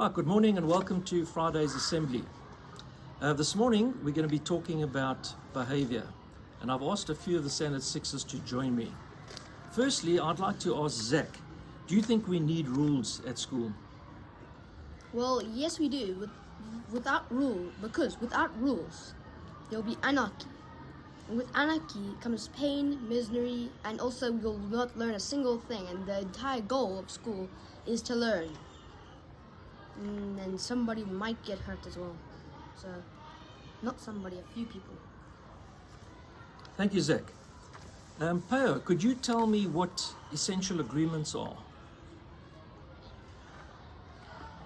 Right, good morning and welcome to Friday's Assembly. This morning we're going to be talking about behaviour, and I've asked a few of the Standard Sixes to join me. Firstly, I'd like to ask Zach, do you think we need rules at school? Well, yes we do, because without rules, there'll be anarchy. And with anarchy comes pain, misery, and also you'll not learn a single thing, and the entire goal of school is to learn. And somebody might get hurt as well. So, not somebody, a few people. Thank you, Zach. Peo, could you tell me what essential agreements are?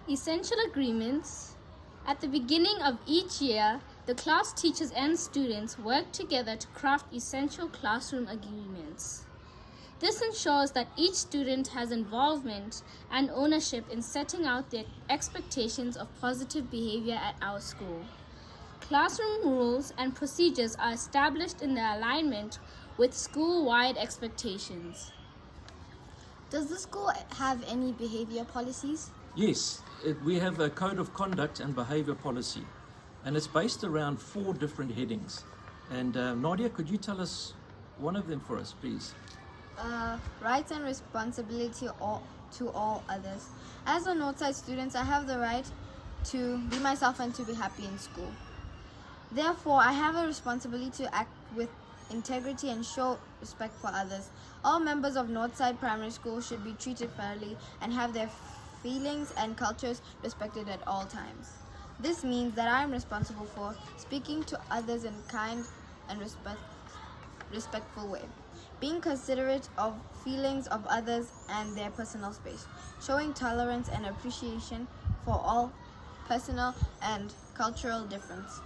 Essential agreements. At the beginning of each year, the class teachers and students work together to craft essential classroom agreements. This ensures that each student has involvement and ownership in setting out their expectations of positive behavior at our school. Classroom rules and procedures are established in their alignment with school-wide expectations. Does the school have any behavior policies? Yes, we have a code of conduct and behaviour policy, and it's based around 4 different headings. And Nadia, could you tell us one of them for us, please? Rights and responsibility to all others. As a Northside student, I have the right to be myself and to be happy in school. Therefore, I have a responsibility to act with integrity and show respect for others. All members of Northside Primary School should be treated fairly and have their feelings and cultures respected at all times. This means that I am responsible for speaking to others in kind and respectful way, being considerate of feelings of others and their personal space, showing tolerance and appreciation for all personal and cultural difference,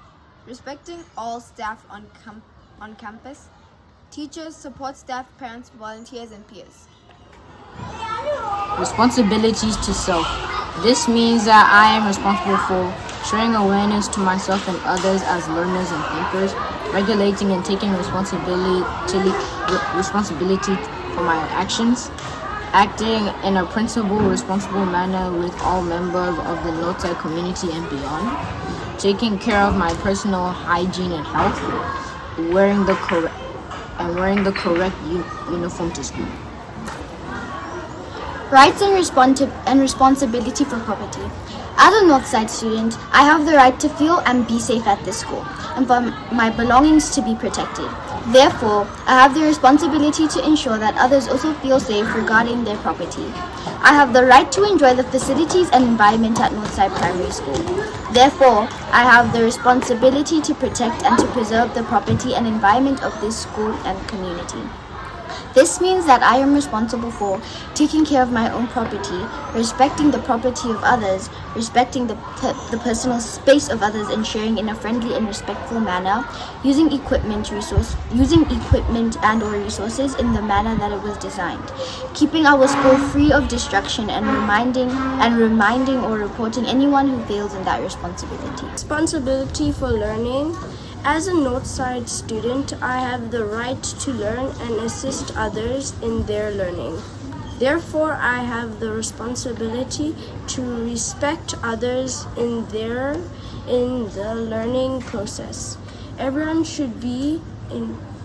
respecting all staff on campus, teachers, support staff, parents, volunteers, and peers. Responsibilities to self. This means that I am responsible for showing awareness to myself and others as learners and thinkers, regulating and taking responsibility for my actions, acting in a principled, responsible manner with all members of the Northside community and beyond, taking care of my personal hygiene and health, wearing the correct uniform to school. Rights and responsibility for property. As a Northside student, I have the right to feel and be safe at this school, and for my belongings to be protected. Therefore, I have the responsibility to ensure that others also feel safe regarding their property. I have the right to enjoy the facilities and environment at Northside Primary School. Therefore, I have the responsibility to protect and to preserve the property and environment of this school and community. This means that I am responsible for taking care of my own property, respecting the property of others, respecting the personal space of others, and sharing in a friendly and respectful manner, using equipment and or resources in the manner that it was designed, keeping our school free of distraction, and reminding or reporting anyone who fails in that responsibility. Responsibility for learning. As a Northside student, I have the right to learn and assist others in their learning. Therefore, I have the responsibility to respect others in the learning process. Everyone should be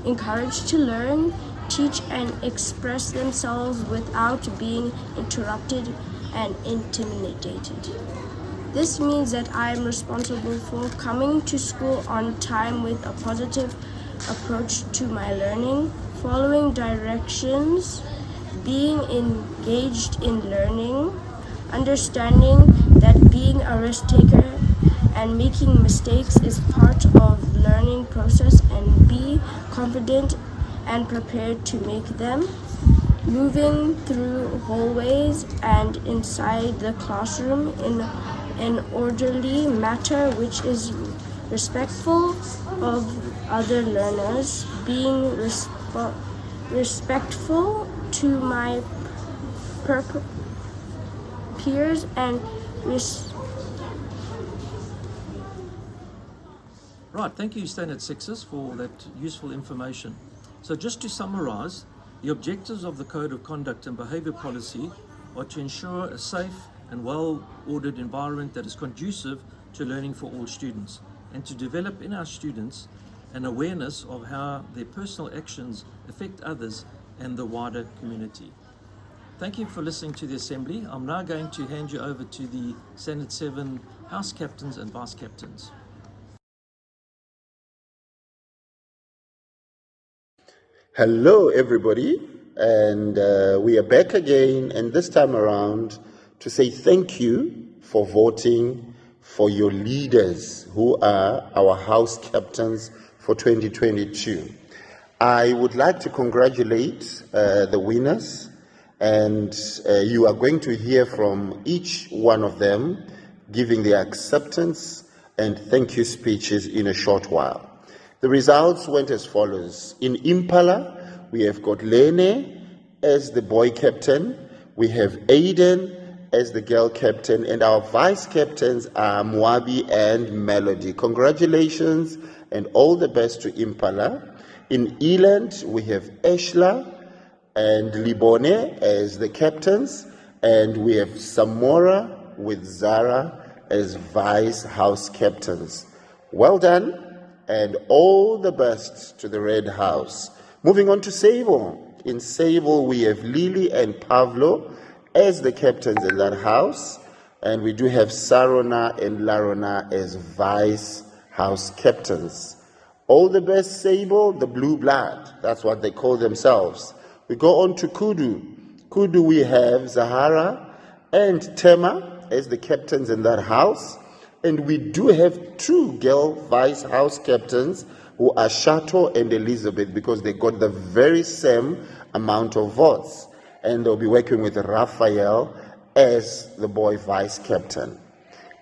encouraged to learn, teach, and express themselves without being interrupted and intimidated. This means that I am responsible for coming to school on time with a positive approach to my learning, following directions, being engaged in learning, understanding that being a risk taker and making mistakes is part of the learning process, and be confident and prepared to make them, moving through hallways and inside the classroom in an orderly manner which is respectful of other learners, being respectful to my peers, and Right, thank you Standard Sixes for that useful information. So just to summarise, the objectives of the Code of Conduct and Behaviour Policy are to ensure a safe and well-ordered environment that is conducive to learning for all students, and to develop in our students an awareness of how their personal actions affect others and the wider community. Thank you for listening to the Assembly. I'm now going to hand you over to the Standard 7 House Captains and Vice Captains. Hello, everybody, and we are back again, and this time around to say thank you for voting for your leaders who are our house captains for 2022. I would like to congratulate the winners, and you are going to hear from each one of them giving their acceptance and thank you speeches in a short while. The results went as follows. In Impala, we have got Lene as the boy captain, we have Aiden as the girl captain, and our vice captains are Moabi and Melody. Congratulations and all the best to Impala. In Eland, we have Eshla and Libone as the captains, and we have Samora with Zara as vice house captains. Well done, and all the best to the Red House. Moving on to Sable. In Sable, we have Lily and Pavlo as the captains in that house, and we do have Sarona and Larona as vice house captains. All the best, Sable, the blue blood. That's what they call themselves. We go on to Kudu. Kudu, we have Zahara and Tema as the captains in that house. And we do have two girl vice house captains who are Shato and Elizabeth, because they got the very same amount of votes. And they'll be working with Raphael as the boy vice captain.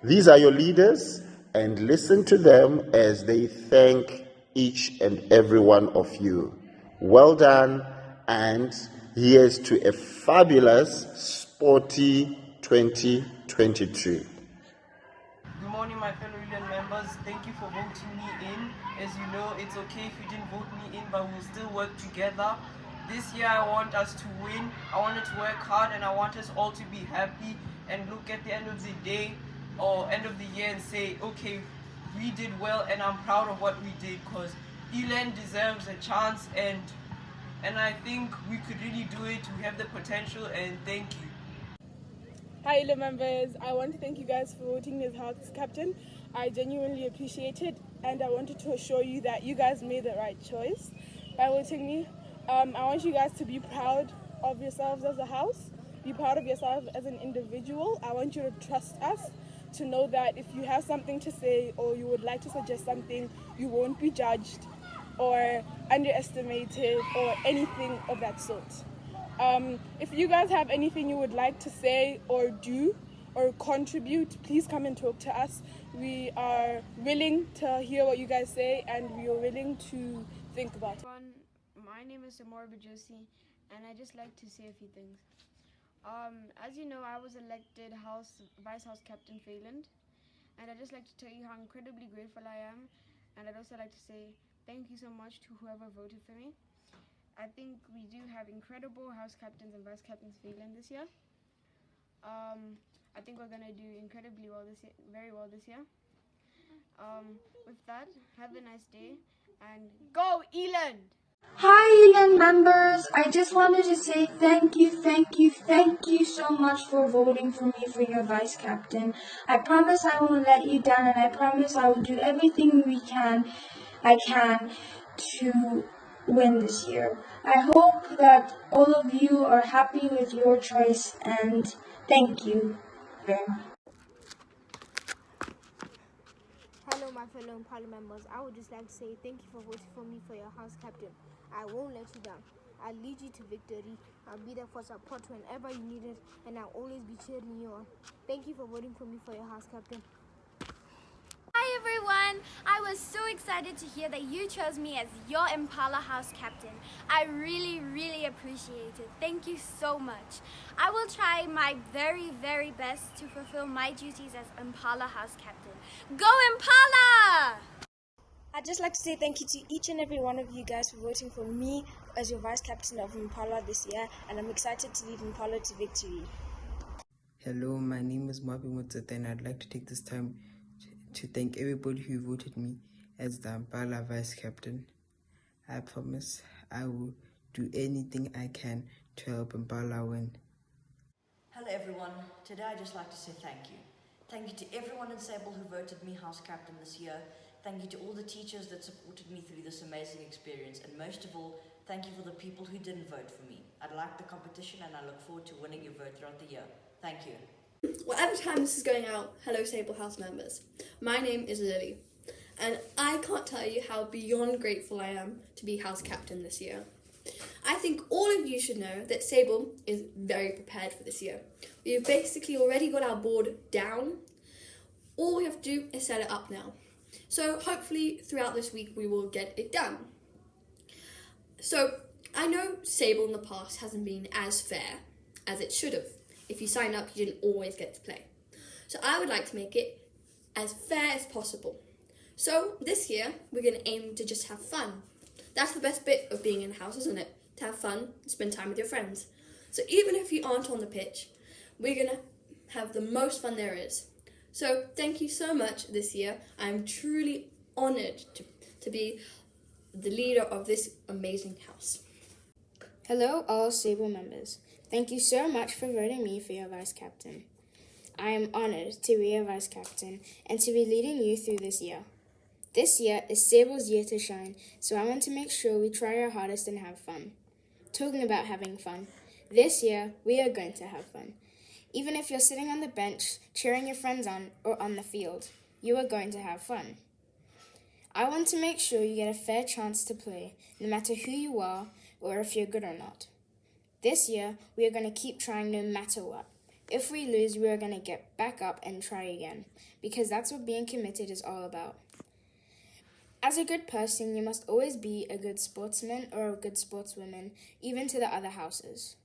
These are your leaders, and listen to them as they thank each and every one of you. Well done, and here's to a fabulous, sporty 2022. Good morning, my fellow union members. Thank you for voting me in. As you know, it's okay if you didn't vote me in, but we'll still work together. This year, I want us to win. I want us to work hard, and I want us all to be happy and look at the end of the day or end of the year and say, okay, we did well, and I'm proud of what we did, because Elan deserves a chance, and I think we could really do it. We have the potential, and thank you. Hi, ILO members. I want to thank you guys for voting me as house captain. I genuinely appreciate it, and I wanted to assure you that you guys made the right choice by voting me. I want you guys to be proud of yourselves as a house, be proud of yourself as an individual. I want you to trust us, to know that if you have something to say or you would like to suggest something, you won't be judged or underestimated or anything of that sort. If you guys have anything you would like to say or do or contribute, please come and talk to us. We are willing to hear what you guys say, and we are willing to think about it. My name is Samora Bajosi, and I just like to say a few things. As you know, I was elected Vice House Captain Phelan, and I'd just like to tell you how incredibly grateful I am, and I'd also like to say thank you so much to whoever voted for me. I think we do have incredible house captains and vice captains Phelan this year. I think we're gonna do incredibly well this year, very well this year. With that, have a nice day, and go Eland! Hi Elan members, I just wanted to say thank you so much for voting for me for your vice captain. I promise I won't let you down, and I promise I will do everything I can to win this year. I hope that all of you are happy with your choice, and thank you very much. Hello my fellow Impala members, I would just like to say thank you for voting for me for your house captain. I won't let you down. I'll lead you to victory. I'll be there for support whenever you need it, and I'll always be cheering you on. Thank you for voting for me for your house captain. Hi everyone! I was so excited to hear that you chose me as your Impala house captain. I really appreciate it. Thank you so much. I will try my very best to fulfill my duties as Impala house captain. Go Impala! I'd just like to say thank you to each and every one of you guys for voting for me as your vice captain of Impala this year, and I'm excited to lead Impala to victory. Hello, my name is Marvin Mutsata, and I'd like to take this time to thank everybody who voted me as the Impala Vice Captain. I promise I will do anything I can to help Impala win. Hello everyone, today I'd just like to say thank you. Thank you to everyone in Sable who voted me House Captain this year. Thank you to all the teachers that supported me through this amazing experience, and most of all, thank you for the people who didn't vote for me. I like the competition and I look forward to winning your vote throughout the year. Thank you. Whatever time this is going out, hello Sable House members. My name is Lily, and I can't tell you how beyond grateful I am to be House Captain this year. I think all of you should know that Sable is very prepared for this year. We've basically already got our board down. All we have to do is set it up now. So hopefully throughout this week we will get it done. So I know Sable in the past hasn't been as fair as it should have. If you sign up, you didn't always get to play. So I would like to make it as fair as possible. So this year we're going to aim to just have fun. That's the best bit of being in the house, isn't it? To have fun and spend time with your friends. So even if you aren't on the pitch, we're going to have the most fun there is. So thank you so much this year. I'm truly honoured to be the leader of this amazing house. Hello all Sable members. Thank you so much for voting me for your Vice Captain. I am honoured to be your Vice Captain and to be leading you through this year. This year is Sable's year to shine, so I want to make sure we try our hardest and have fun. Talking about having fun, this year we are going to have fun. Even if you're sitting on the bench, cheering your friends on, or on the field, you are going to have fun. I want to make sure you get a fair chance to play, no matter who you are or if you're good or not. This year, we are going to keep trying no matter what. If we lose, we are going to get back up and try again, because that's what being committed is all about. As a good person, you must always be a good sportsman or a good sportswoman, even to the other houses.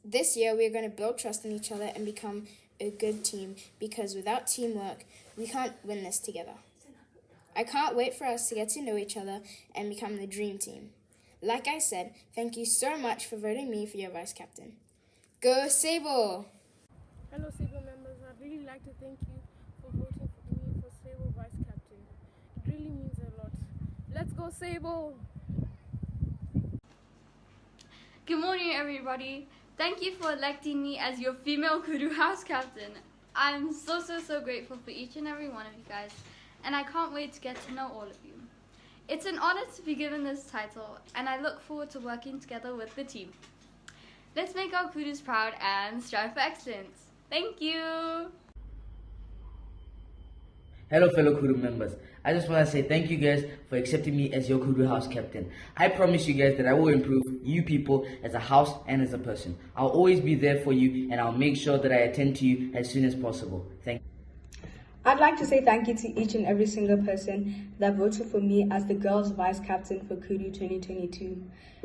This year, we are going to build trust in each other and become a good team, because without teamwork, we can't win this together. I can't wait for us to get to know each other and become the dream team. Like I said, thank you so much for voting me for your Vice Captain. Go Sable! Hello Sable members, I'd really like to thank you for voting for me for Sable Vice Captain. It really means a lot. Let's go Sable! Good morning everybody. Thank you for electing me as your female Kudu House Captain. I'm so grateful for each and every one of you guys, and I can't wait to get to know all of you. It's an honor to be given this title, and I look forward to working together with the team. Let's make our Kudus proud and strive for excellence. Thank you! Hello fellow Kudu members, I just want to say thank you guys for accepting me as your Kudu House Captain. I promise you guys that I will improve you people as a house and as a person. I'll always be there for you, and I'll make sure that I attend to you as soon as possible. Thank you. I'd like to say thank you to each and every single person that voted for me as the girls' vice captain for Kudu 2022.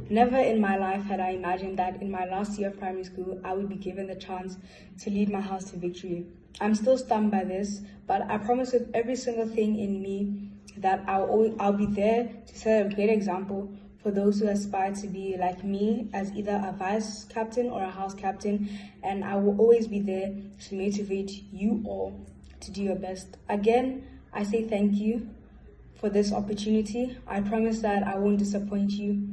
Never in my life had I imagined that in my last year of primary school, I would be given the chance to lead my house to victory. I'm still stunned by this, but I promise with every single thing in me that I'll be there to set a great example for those who aspire to be like me as either a vice captain or a house captain, and I will always be there to motivate you all to do your best. Again, I say thank you for this opportunity. I promise that I won't disappoint you.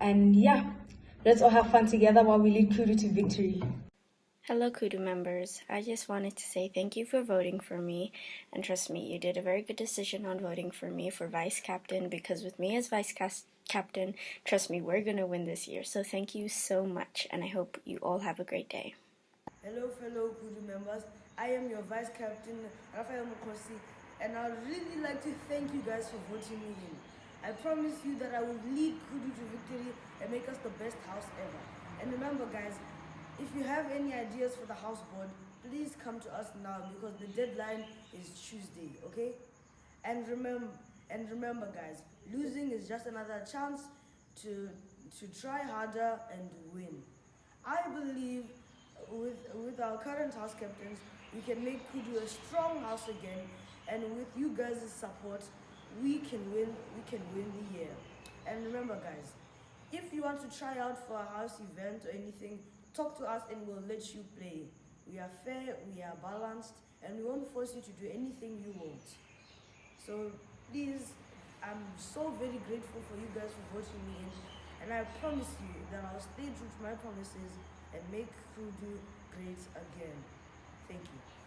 And yeah, let's all have fun together while we lead Kudu to victory. Hello Kudu members, I just wanted to say thank you for voting for me, and trust me, you did a very good decision on voting for me for Vice Captain, because with me as Vice Captain, trust me, we're going to win this year. So thank you so much, and I hope you all have a great day. Hello fellow Kudu members, I am your Vice Captain, Rafael Mukosi, and I'd really like to thank you guys for voting me in. I promise you that I will lead Kudu to victory and make us the best house ever. And remember guys, if you have any ideas for the house board, please come to us now, because the deadline is Tuesday, okay? And remember guys, losing is just another chance to try harder and win. I believe with our current house captains, we can make Kudu a strong house again, and with you guys' support, we can win the year. And remember guys, if you want to try out for a house event or anything, talk to us and we'll let you play. we are fair, we are balanced, and we won't force you to do anything you want. So please, I'm so very grateful for you guys for voting me in, and I promise you that I'll stay true to my promises and make Kudu great again. Thank you.